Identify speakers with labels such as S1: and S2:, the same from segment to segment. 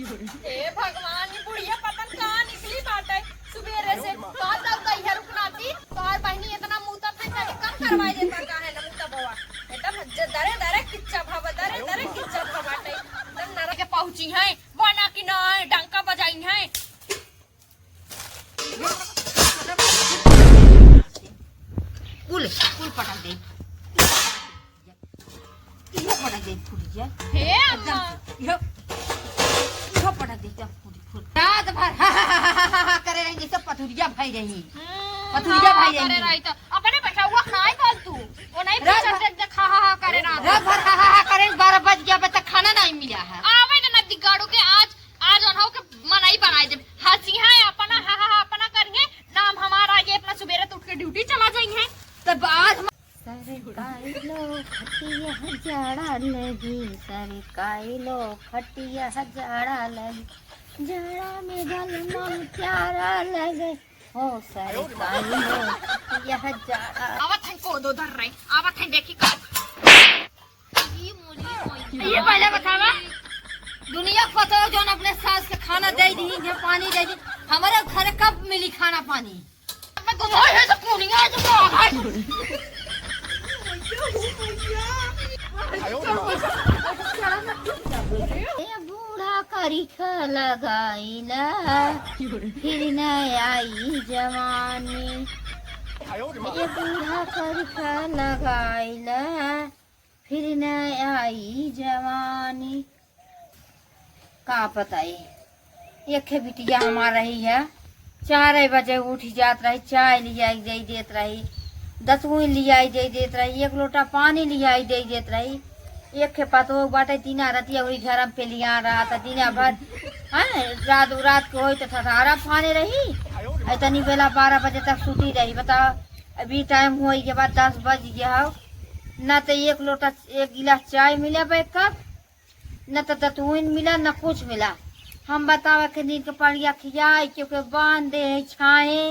S1: हे भगवान, ये बुढ़िया पता कहाँ निकली बात है सुबेरे से। कहाँ तक गई है रुकनाती तो और बहनी इतना मुंह फिर कम करवाई देता का है ना मुंह बवा एकदम दरे दरे किच्चा भावा दरे दरे किच्चा भावाटे एकदम नरक के पहुंची है बना कि ना डंका बजाई है।
S2: कुल कुल पटक दे ये पटक दे फूट जाए।
S1: हे अम्मा
S2: यो पटक दे जब फूट रात भर हा करे रही जैसे पथुरिया भाई रही पथुरिया भाई
S1: रही तो अपने बैठा हुआ खाए कल तू वो नहीं पूछा से खा हा करे
S2: रात भर हा करे 12 बज गया तक खाना नहीं मिला है।
S1: आवे ना नदी गाड़ो के आज अनहो के मनाई बनाई दे हंसी है अपना हा अपना करेंगे नाम हमारा ये अपना सुबेरे उठ के ड्यूटी चला जाएंगे
S2: तब आज सरकाई लो खटिया जाड़ा लगी सरकाई लो खटिया जाड़ा लगी जाड़ा में गल मन प्यारा लगे हो सरकाई लो खटिया जाड़ा।
S1: आवत है को दो धर रहे आवत है देखी का
S2: ये पहले बतावा दुनिया को तो जो अपने सास के खाना दे दी जो पानी दे दी हमारे घर कब मिली खाना पानी
S1: मैं घुमाई है सब कुनिया जो आगा
S2: बूढ़ा करिख लगाईला फिर न आई जवानी ये बूढ़ा करिख लगाईला फिर न आई जवानी का पताई एक बिटिया हमार रही है 4 बजे उठ जात रही चाय लिया दे देत रही 10 लिया दे देत रही 1 लोटा पानी लिया दे देत रही एक के पतो बाटे तीना रतिया वही घर पे लिया रहा था दिना भर है रात को हो तो ठठारा फाने रही इतनी बेला 12 बजे तक सूती रही बताओ अभी टाइम हुआ के बाद 10 बज गया हो न तो 1 लोटा 1 गिलास चाय मिला पे कब न तो दतुइन मिला न कुछ मिला। हम बतावे के नींद के पड़िया खियाई क्योंकि बांध दे छाए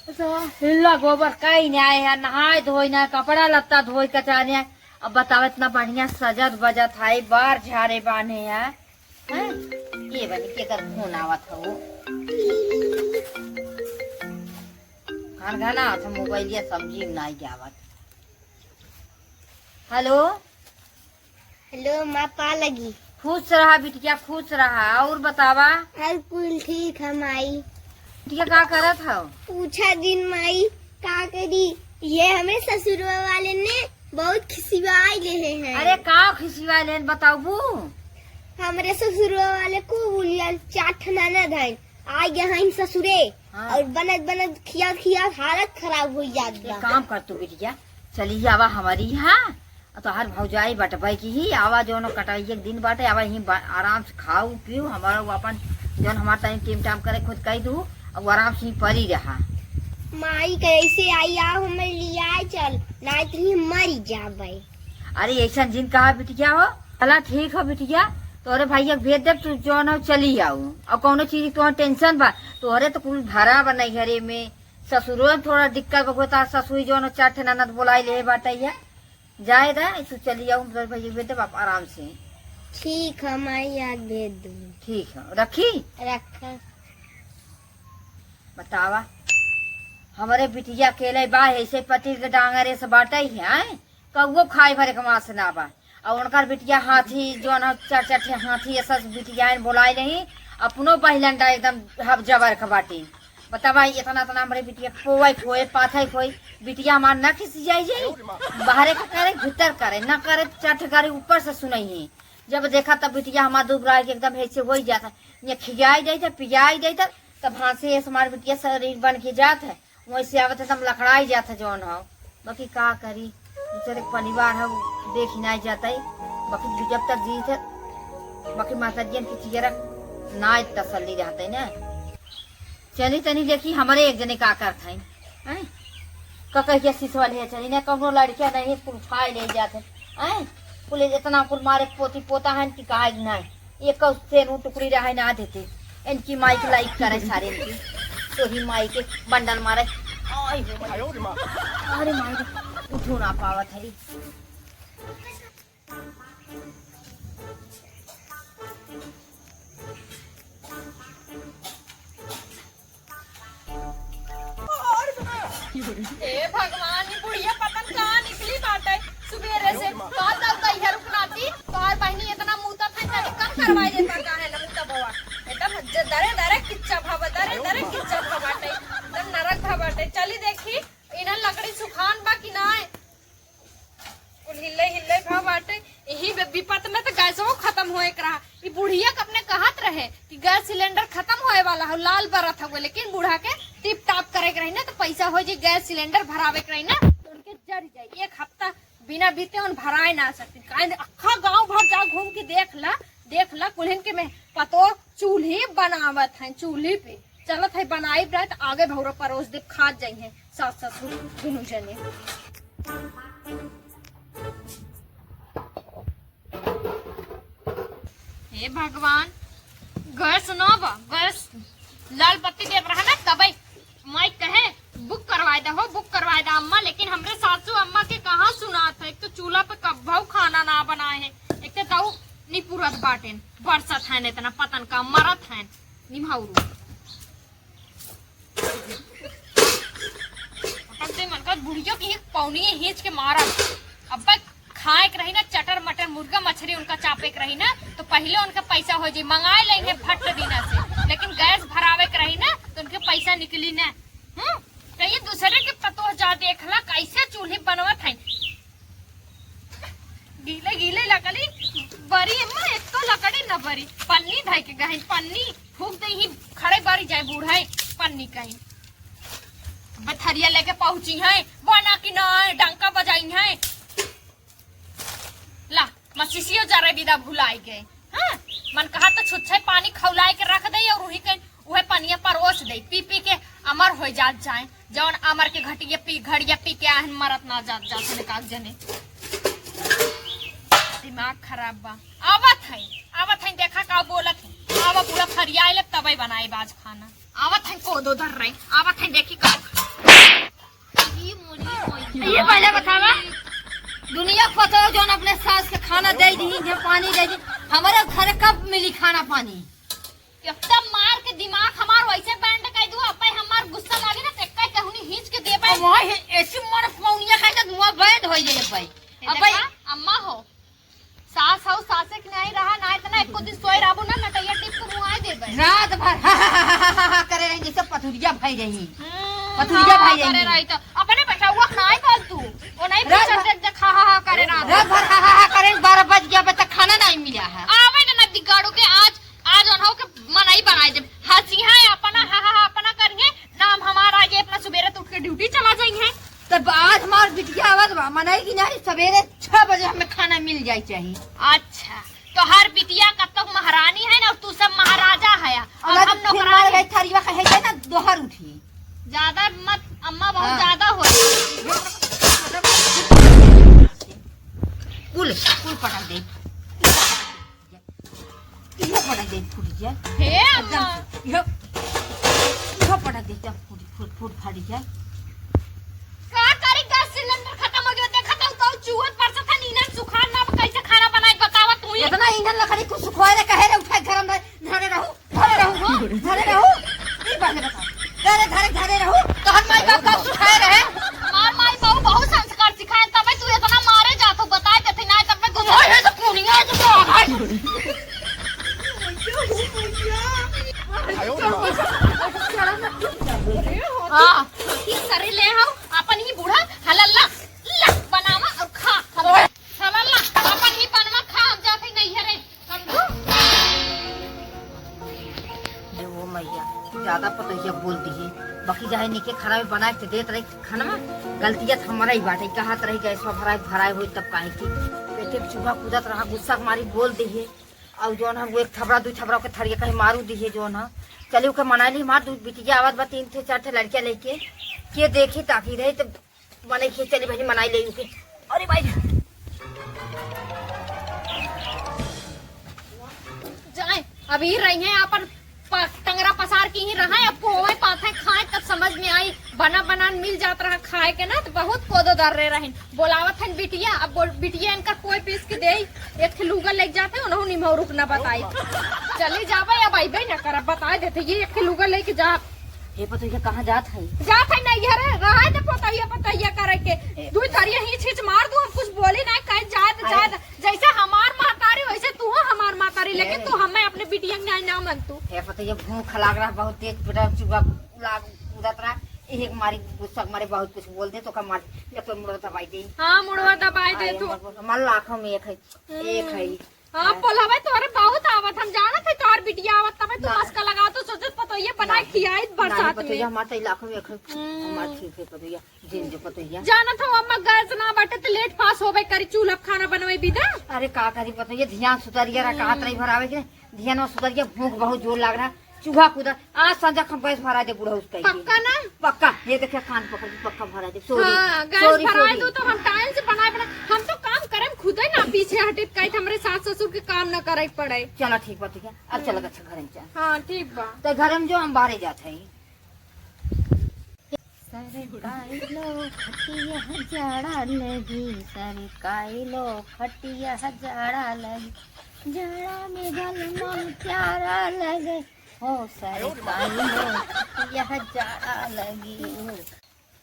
S2: तो हिल्ला गोबर कहीं नहीं आए है नहाए धोई ना कपड़ा लत्ता धोई कचाने अब बताओ इतना बढ़िया सजत बजत है बार झाड़े बांधे है ये बनी के कर फोन आवत हो खान खाना था मोबाइल या सब्जी नहीं आवत। हेलो
S3: हेलो माँ पा लगी
S2: खुश रहा बिटिया खुश रहा और बतावा
S3: कुल ठीक है माई
S2: बिटिया का करत हो
S3: पूछा दिन माई का करी ये हमें ससुर वाले ने बहुत खिसिवाई ले हैं।
S2: अरे का खिसिवाई ले बताओ बू
S3: हमारे ससुर वाले को बोलिया 4 ननद है आ गया है ससुरे और बनत बनत खिया खिया हालत खराब हो जाती।
S2: काम कर तू बिटिया चली आवा हमारी यहाँ तो हर भौजाई बटबाई की ही आवा जो कटाई एक दिन बाटे आवा यही आराम से खाऊ पियो हमारा अपन जो हमारा टाइम टीम टाइम करे खुद कही दू अब आराम से परी रहा।
S3: माई कैसे आई आ हमें लिया चल नहीं तो मरी जाबे।
S2: अरे ऐसा जिन कहा बिटिया हो चला ठीक हो बिटिया तोरे भैया भेज दे तू जो न चली आओ और कौनो चीज तो टेंशन बा तोहरे तो कुल भरा बनाई घरे में ससुरो में थोड़ा दिक्कत होता ससुई जो 4 ननद बोलाई ले बाटे जाए दा तू चली आओ भैया भेज दे आप आराम से।
S3: ठीक है मैं याद भेज दूँ।
S2: ठीक है रखी
S3: रखा
S2: बतावा हमारे बिटिया केले बा ऐसे पति के डांगरे से बाटे ही है कौओ खाए भरे कमा से ना बा और उनका बिटिया हाथी जो न 4 हाथी ऐसा बिटिया बोलाई नहीं अपनो पहलंडा एकदम हब जबर का बाटी बतावा इतना हमारे बिटिया खोए खोए पाथे खोए बिटिया हमार न खिसी जाये बाहरे का करे भीतर करे न करे 4 गाड़ी ऊपर से सुनई है जब देखा तब बिटिया हमार दुबरा के एकदम ऐसे हो जाता ये खियाई जाता पियाई जाता तब हाथ हमारे बिटिया शरीर बन के जात है वैसे आवत है तब लखड़ाई जाता जौन हो बाकी का करी दूसरे परिवार है देख नहीं जाता है बाकी जब तक जी थे बाकी माता जी की चेहरा ना तसल्ली रहता है ना चली तनी देखी हमारे एक जने का करता है कहिया सिसवल है चली ना कौनो लड़किया नहीं कुल उठाए ले जाते कुल इतना कुल मारे पोती पोता है कि कहा नहीं एक टुकड़ी रहा ना देते इनकी माई की लाइक करे सारे इनकी तो ही माई के बंडल मारे अरे माई उठो ना पावत है
S1: हे भगवान ये बुढ़िया पता न कहाँ निकली बाटे सुबेरे से कहाँ तक गई है रुकनाती तोहर बहनी इतना मुंह थे कम करवाई देता का है मुंह बवा एकदम दरे दरे किच्चा भावा दरे दरे किच्चा भावाटे एकदम नरक भावाटे चली देखी इन्हें लकड़ी सुखान बा कि ना हिल्ले हिल्ले भावाटे यही विपत में तो गैसों खत्म होए रहा ये बुढ़िया अपने कहत रहे कि गैस सिलेंडर खत्म होए वाला हो लाल बरत हो लेकिन बूढ़ा के टिप टाप करे रही ना तो पैसा हो जी गैस सिलेंडर भरावे के रही ना तो उनके जड़ जाये एक हफ्ता बिना बीते उन भराए ना सकती अखा गांव भर जा घूम के देख ला कुल्हन के में पतो चूल्ही बनावत है चूल्ही पे चलत है बनाई रहे तो आगे भौरा परोस दे खा जाये है सास ससुर दोनों जने। हे भगवान गैस न बा गैस लाल बत्ती देव रहा ना तब मैं कहे बुक करवाए दे अम्मा लेकिन हमरे सासू अम्मा के कहाँ सुनात है एक तो चूल्हा पे कब्बू खाना ना बनाए है एक तो ताऊ निपुरत बाटे बरसत है इतना पतन का मरत है निभाऊ मन का बुढ़ियों की पौनी हिंच के मारा अब खाए के रही ना चटर मटर मुर्गा मछली उनका चापे के रही ना तो पहले उनका पैसा हो जाये मंगाए लेंगे फट दिना से लेकिन गैस भरावे के रही ना तो उनके पैसा निकली ना तो ये दूसरे के पतो जा देखला कैसे चूल्हे बनवत है गीले गीले लकड़ी बरी अम्मा एक तो लकड़ी न बरी पन्नी धाई के गहन पन्नी फूक दे ही खड़े बरी जाए बूढ़ा पन्नी कहीं बथरिया लेके पहुंची है बना कि ना डंका बजाई है ला मसीसियो जा रहे विदा भुलाई गए हाँ मन कहा तो छुच्छे पानी खौलाए के रख दे और वही पनिया परोस दे पी पी के अमर हो जात जाए जौन अमर के घड़िया पी के आहन मरत ना जाते काग जने दिमाग खराब बा आवत है देखा का बोलत है आवा पूरा फरियाए ले तबे बनाए बाज खाना आवत है कोदो धर रहे आवत है देखी का ये पहले बतावा दुनिया पता जो अपने सास के खाना दे दी पानी दे दी हमारे घर कब मिली खाना पानी एकदम मार के दिमाग हमार वैसे बैंड कर दू अब हमार गुस्सा लागे ना तेक्का कहूनी हिंच के दे पाए मोय ऐसी मन मौनिया खाए तो धुआं बैंड हो जाए भाई अब अम्मा हो सास हो सासे के नहीं रहा ना इतना एको दिन सोए रहबो ना नटैया टिप को मुआए देबे रात भर करे रही जैसे पथुरिया भाई रही करे रही तो अपने बैठा हुआ खाए बोल तू वो नहीं देख खा करे रात भर करे 12 बज गया अब तक खाना नहीं मिला है आवे ना दिगाड़ो के आज अनहो के मनाई बनाए जब हंसी है अपना अपना करेंगे नाम हमारा ये अपना सुबेरे तो उठ के ड्यूटी चला जाएंगे तब आज हमार बिटिया आवाज मनाई की नहीं सवेरे 6 बजे हमें खाना मिल जाए चाहिए। अच्छा तो हर बिटिया कब तक महारानी है ना तू सब महाराजा है और हम नौकरानी थरिया कहे जाए ना दोहर उठी ज्यादा मत अम्मा बहुत ज्यादा हो कुल पटक दे ये पटक दे फूट जाए हे अम्मा ये पटक दे जब फूट फाड़ जाए का करी गैस सिलेंडर खत्म हो गया देखा तो चूहत पर से था नींद सुखान ना कैसे खाना बनाए बतावा तू इतना ईंधन लकड़ी को सुखवाए रे कहे रे उठाए घर में धरे रहू ई बात बता धरे रहू तो हम माई बाप का सुखाए रहे माई बाप बहुत संस्कार सिखाए तब तू इतना मारे जातो बताए देते ना तब मैं गुस्सा है तो पुनिया तो हां की करे ले आओ अपन ही बूढ़ा हलल्ला बनावा और खा हलल्ला अपन ही बनवा खा हम जाते नहीं है रे समझो ये वो मैया ज्यादा पतैया बोलती है बाकी जाए निके खराब बनाए के देत रही खाना में गलतियां हमारा ही बाटे कहत रही गैस भराए हुई तब काहे की पेटे चूहा कूदत रहा गुस्सा मारी बोल दी है और जो हम एक थबड़ा 2 थबड़ा के थरिया कहीं मारू दी है जो ना चली ओके मना ली मार 2 बिटिया आवाज बा 3 थे 4 थे लड़कियां लेके के देखी ताकि रहे तो मने के चली भाई मनाई ले उके अरे भाई जाए अभी रही है अपन टंगरा पसार की ही रहा है अब कोई पाथे खाए तब समझ में आई बना मिल जाता रहा खाए के ना तो बहुत कोदो दर रहे बोलावत है बिटिया अब बिटिया इनका कोई पीस के दे एक लूगा लेके जाते उन्होंने निमो रुकना बताई चले जावे अब अबे न कर बता देते ये एक लूगा लेके जा
S2: हे पतो ये कहाँ जात है?
S1: जात है नहीं है रे रहा है पतैया करे के दू थरिया ही छींच मार दूं हम कुछ बोले ना कहीं जात जैसे हमार मातारी वैसे तू हो हमार मातारी लेकिन तू हमें अपने बिटिया नहीं ना मन तू
S2: हे पतो ये भूख लाग रहा बहुत तेज पेटा चुबा लाग उदत रहा एक मारी गुस्सा मारे बहुत कुछ बोल दे तो का मार या तो मुड़ दबाई दे।
S1: हां मुड़वा दबाई दे तू
S2: हमार लाखों में एक है
S1: हां बोलावे तोरे बहुत आवत हम जानत है तोर बिटिया आवत तब तू मस्का लगा तो सोचत पतैया बनाई खियाई बरसात में
S2: पतैया हमारे इलाकों में एक हमार ठीक है पतैया जिन जो पतैया
S1: जानत हो अम्मा गैस ना बटे तो लेट पास होबे करी चूल्हा खाना बनवे बिदा।
S2: अरे का करी पतैया ध्यान सुतरिया रहा कहा तरी भरावे के ध्यान में सुतरिया भूख बहुत जोर लग रहा चूहा कूदा आज संजा हम गैस भरा दे बूढ़ा उसका
S1: पक्का ना
S2: पक्का ये देखिए कान पकड़ पक्का भरा दे सॉरी
S1: हां गैस भरा दो तो हम टाइम से बनाए हम तो काम करम खुदे ना पीछे हटे कहीं हमरे सास ससुर के काम ना करे पड़े।
S2: चलो ठीक बा ठीक है अब चल अच्छा घर में चल।
S1: हां ठीक बा
S2: तो घर में जो हम बाहर जाते हैं
S3: सरकाइलो खटिया जाड़ा लगी सरकाइलो खटिया जाड़ा लगी जाड़ा में गलमा प्यारा लगे
S2: हो सरकाइलो खटिया जाड़ा लगी